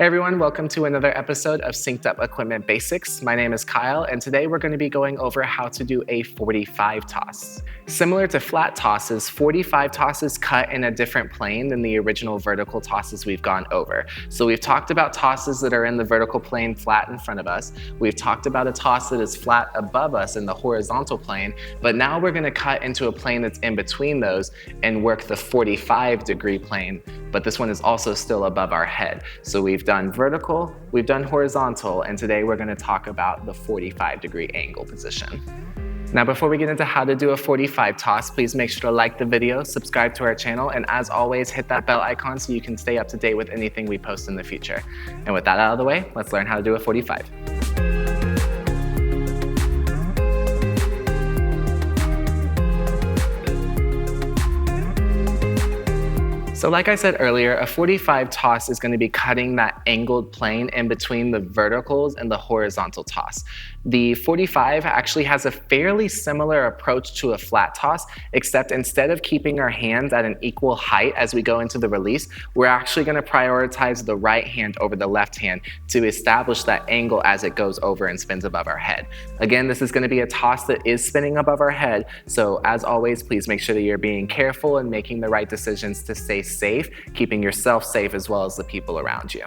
Hey everyone, welcome to another episode of Synced Up Equipment Basics. My name is Kyle, and today we're going to be going over how to do a 45 toss. Similar to flat tosses, 45 tosses cut in a different plane than the original vertical tosses we've gone over. So we've talked about tosses that are in the vertical plane flat in front of us. We've talked about a toss that is flat above us in the horizontal plane, but now we're going to cut into a plane that's in between those and work the 45-degree plane, but this one is also still above our head. So we've done vertical, we've done horizontal, and today we're going to talk about the 45-degree angle position. Now, before we get into how to do a 45 toss, please make sure to like the video, subscribe to our channel, and as always, hit that bell icon so you can stay up to date with anything we post in the future. And with that out of the way, let's learn how to do a 45. So like I said earlier, a 45 toss is going to be cutting that angled plane in between the verticals and the horizontal toss. The 45 actually has a fairly similar approach to a flat toss, except instead of keeping our hands at an equal height as we go into the release, we're actually going to prioritize the right hand over the left hand to establish that angle as it goes over and spins above our head. Again, this is going to be a toss that is spinning above our head, so as always, please make sure that you're being careful and making the right decisions to stay safe, keeping yourself safe as well as the people around you.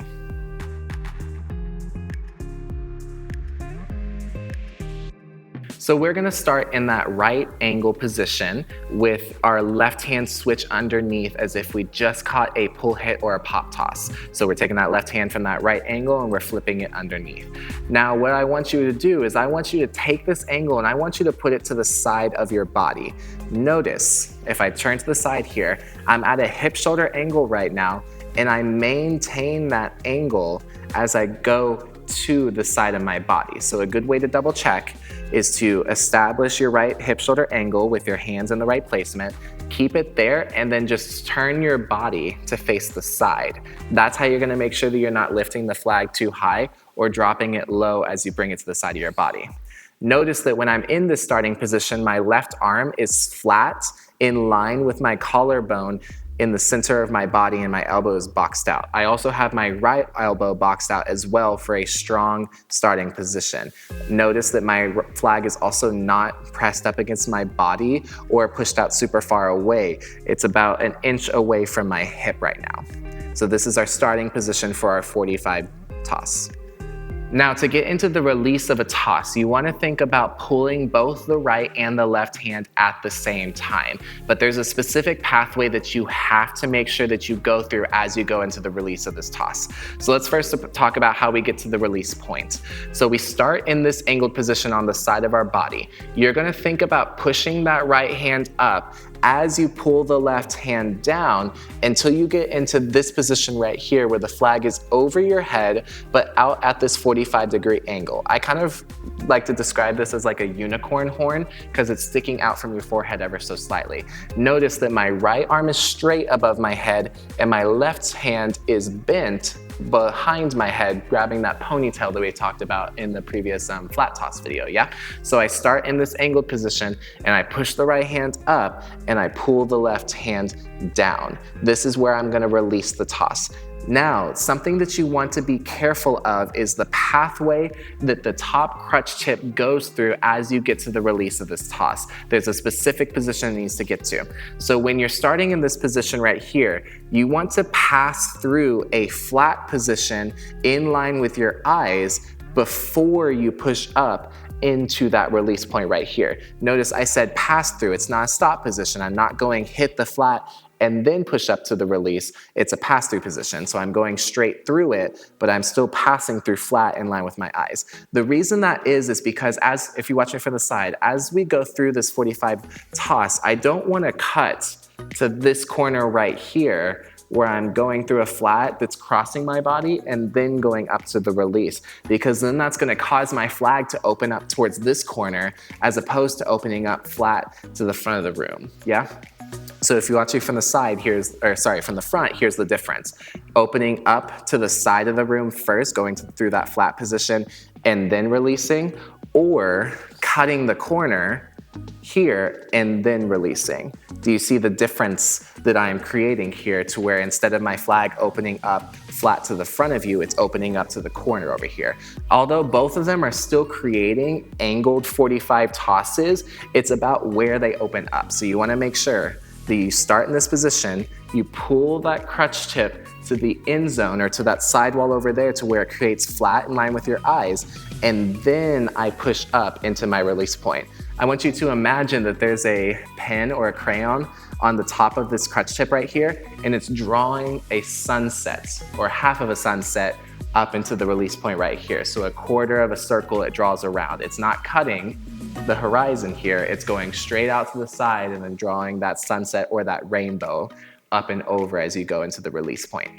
So we're going to start in that right angle position with our left hand switch underneath as if we just caught a pull hit or a pop toss. So we're taking that left hand from that right angle and we're flipping it underneath. Now what I want you to do is I want you to take this angle and I want you to put it to the side of your body. Notice if I turn to the side here, I'm at a hip shoulder angle right now and I maintain that angle as I go to the side of my body. So a good way to double check is to establish your right hip shoulder angle with your hands in the right placement, keep it there, and then just turn your body to face the side. That's how you're gonna make sure that you're not lifting the flag too high or dropping it low as you bring it to the side of your body. Notice that when I'm in this starting position, my left arm is flat in line with my collarbone in the center of my body and my elbow is boxed out. I also have my right elbow boxed out as well for a strong starting position. Notice that my flag is also not pressed up against my body or pushed out super far away. It's about an inch away from my hip right now. So this is our starting position for our 45 toss. Now to get into the release of a toss, you want to think about pulling both the right and the left hand at the same time. But there's a specific pathway that you have to make sure that you go through as you go into the release of this toss. So let's first talk about how we get to the release point. So we start in this angled position on the side of our body. You're going to think about pushing that right hand up as you pull the left hand down until you get into this position right here where the flag is over your head but out at this 45-degree angle. I kind of like to describe this as like a unicorn horn because it's sticking out from your forehead ever so slightly. Notice that my right arm is straight above my head and my left hand is bent behind my head, grabbing that ponytail that we talked about in the previous flat toss video, yeah? So I start in this angled position and I push the right hand up and I pull the left hand down. This is where I'm gonna release the toss. Now, something that you want to be careful of is the pathway that the top crutch tip goes through as you get to the release of this toss. There's a specific position it needs to get to. So when you're starting in this position right here, you want to pass through a flat position in line with your eyes before you push up into that release point right here. Notice I said pass through, it's not a stop position. I'm not going hit the flat and then push up to the release. It's a pass-through position. So I'm going straight through it, but I'm still passing through flat in line with my eyes. The reason that is because if you watch me from the side, as we go through this 45 toss, I don't want to cut to this corner right here where I'm going through a flat that's crossing my body and then going up to the release, because then that's going to cause my flag to open up towards this corner as opposed to opening up flat to the front of the room, yeah? So if you watch it from the side, from the front, here's the difference. Opening up to the side of the room first, going through that flat position and then releasing, or cutting the corner here and then releasing. Do you see the difference that I am creating here to where instead of my flag opening up flat to the front of you, it's opening up to the corner over here. Although both of them are still creating angled 45 tosses, it's about where they open up. So you want to make sure that you start in this position, you pull that crutch tip to the end zone or to that sidewall over there to where it creates flat in line with your eyes, and then I push up into my release point. I want you to imagine that there's a pen or a crayon on the top of this crutch tip right here, and it's drawing a sunset or half of a sunset up into the release point right here. So a quarter of a circle it draws around. It's not cutting the horizon here, it's going straight out to the side and then drawing that sunset or that rainbow up and over as you go into the release point.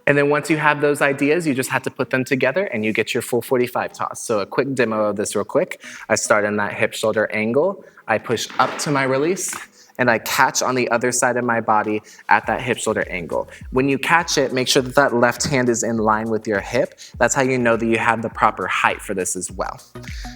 And then once you have those ideas, you just have to put them together and you get your full 45 toss. So a quick demo of this real quick. I start in that hip shoulder angle, I push up to my release, and I catch on the other side of my body at that hip shoulder angle. When you catch it, make sure that that left hand is in line with your hip. That's how you know that you have the proper height for this as well.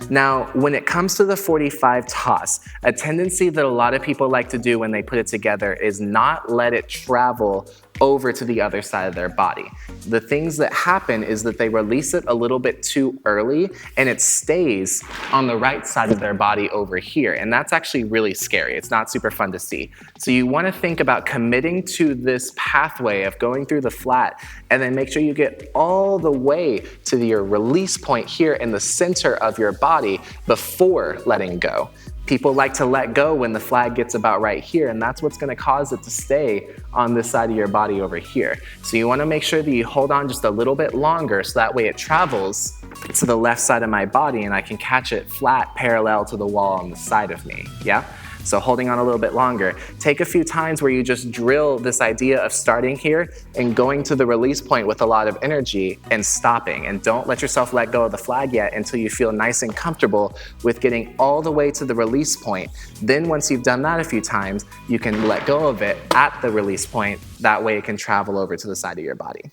Now, when it comes to the 45 toss, a tendency that a lot of people like to do when they put it together is not let it travel over to the other side of their body. The things that happen is that they release it a little bit too early and it stays on the right side of their body over here. And that's actually really scary. It's not super fun to see. So you want to think about committing to this pathway of going through the flat and then make sure you get all the way to your release point here in the center of your body before letting go. People like to let go when the flag gets about right here, and that's what's gonna cause it to stay on this side of your body over here. So you wanna make sure that you hold on just a little bit longer so that way it travels to the left side of my body and I can catch it flat parallel to the wall on the side of me, yeah? So holding on a little bit longer. Take a few times where you just drill this idea of starting here and going to the release point with a lot of energy and stopping. And don't let yourself let go of the flag yet until you feel nice and comfortable with getting all the way to the release point. Then once you've done that a few times, you can let go of it at the release point. That way it can travel over to the side of your body.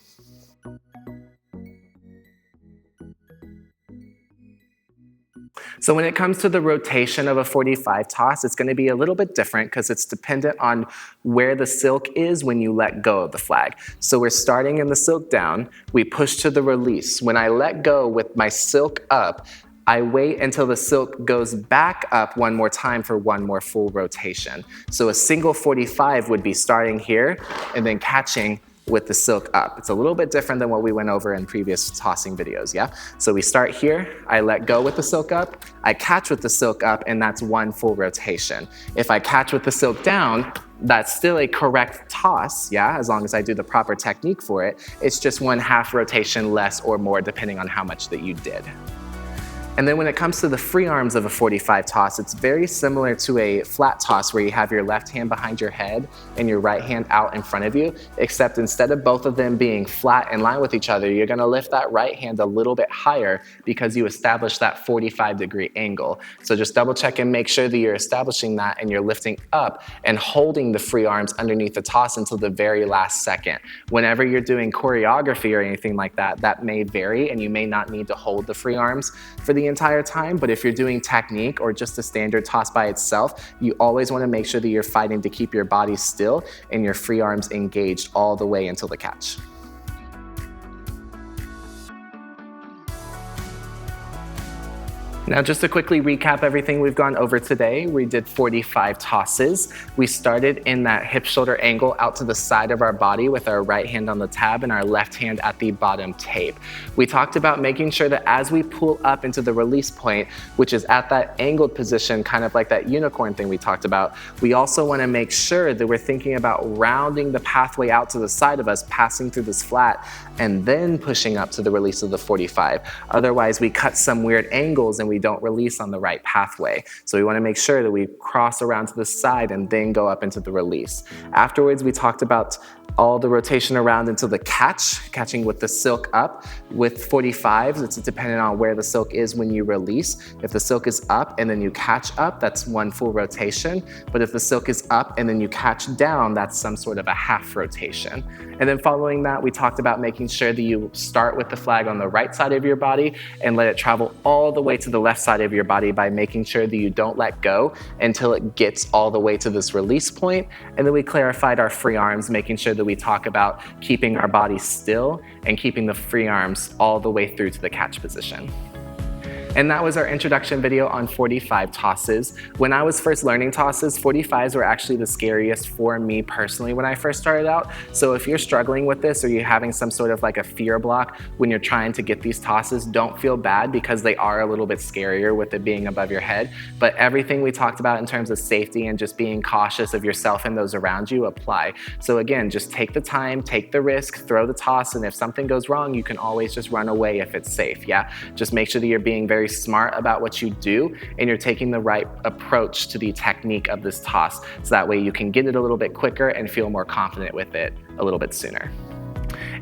So when it comes to the rotation of a 45 toss, it's going to be a little bit different because it's dependent on where the silk is when you let go of the flag. So we're starting in the silk down, we push to the release. When I let go with my silk up, I wait until the silk goes back up one more time for one more full rotation. So a single 45 would be starting here and then catching with the silk up. It's a little bit different than what we went over in previous tossing videos, yeah? So we start here, I let go with the silk up, I catch with the silk up, and that's one full rotation. If I catch with the silk down, that's still a correct toss, yeah, as long as I do the proper technique for it. It's just one half rotation less or more depending on how much that you did. And then when it comes to the free arms of a 45 toss, it's very similar to a flat toss where you have your left hand behind your head and your right hand out in front of you, except instead of both of them being flat in line with each other, you're gonna lift that right hand a little bit higher because you established that 45-degree angle. So just double check and make sure that you're establishing that and you're lifting up and holding the free arms underneath the toss until the very last second. Whenever you're doing choreography or anything like that, that may vary and you may not need to hold the free arms for the entire time, but if you're doing technique or just a standard toss by itself, you always want to make sure that you're fighting to keep your body still and your free arms engaged all the way until the catch. Now, just to quickly recap everything we've gone over today, we did 45 tosses. We started in that hip shoulder angle out to the side of our body with our right hand on the tab and our left hand at the bottom tape. We talked about making sure that as we pull up into the release point, which is at that angled position, kind of like that unicorn thing we talked about, we also want to make sure that we're thinking about rounding the pathway out to the side of us, passing through this flat, and then pushing up to the release of the 45. Otherwise, we cut some weird angles and we don't release on the right pathway. So we want to make sure that we cross around to the side and then go up into the release. Afterwards, we talked about all the rotation around into the catching with the silk up. With 45s, it's dependent on where the silk is when you release. If the silk is up and then you catch up, that's one full rotation. But if the silk is up and then you catch down, that's some sort of a half rotation. And then following that, we talked about making sure that you start with the flag on the right side of your body and let it travel all the way to the left side of your body by making sure that you don't let go until it gets all the way to this release point. And then we clarified our free arms, making sure that we talk about keeping our body still and keeping the free arms all the way through to the catch position. And that was our introduction video on 45 tosses. When I was first learning tosses, 45s were actually the scariest for me personally when I first started out. So if you're struggling with this or you're having some sort of like a fear block when you're trying to get these tosses, don't feel bad because they are a little bit scarier with it being above your head. But everything we talked about in terms of safety and just being cautious of yourself and those around you apply. So again, just take the time, take the risk, throw the toss, and if something goes wrong, you can always just run away if it's safe, yeah? Just make sure that you're being very smart about what you do and you're taking the right approach to the technique of this toss, so that way you can get it a little bit quicker and feel more confident with it a little bit sooner.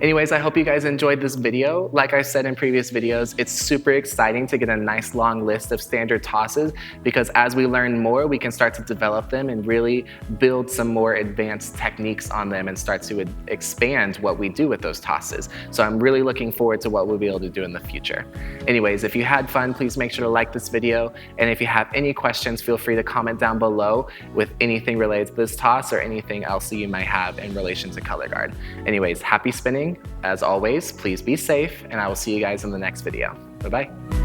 Anyways, I hope you guys enjoyed this video. Like I said in previous videos, it's super exciting to get a nice long list of standard tosses because as we learn more, we can start to develop them and really build some more advanced techniques on them and start to expand what we do with those tosses. So I'm really looking forward to what we'll be able to do in the future. Anyways, if you had fun, please make sure to like this video. And if you have any questions, feel free to comment down below with anything related to this toss or anything else that you might have in relation to color guard. Anyways, happy spinning. As always, please be safe, and I will see you guys in the next video. Bye-bye.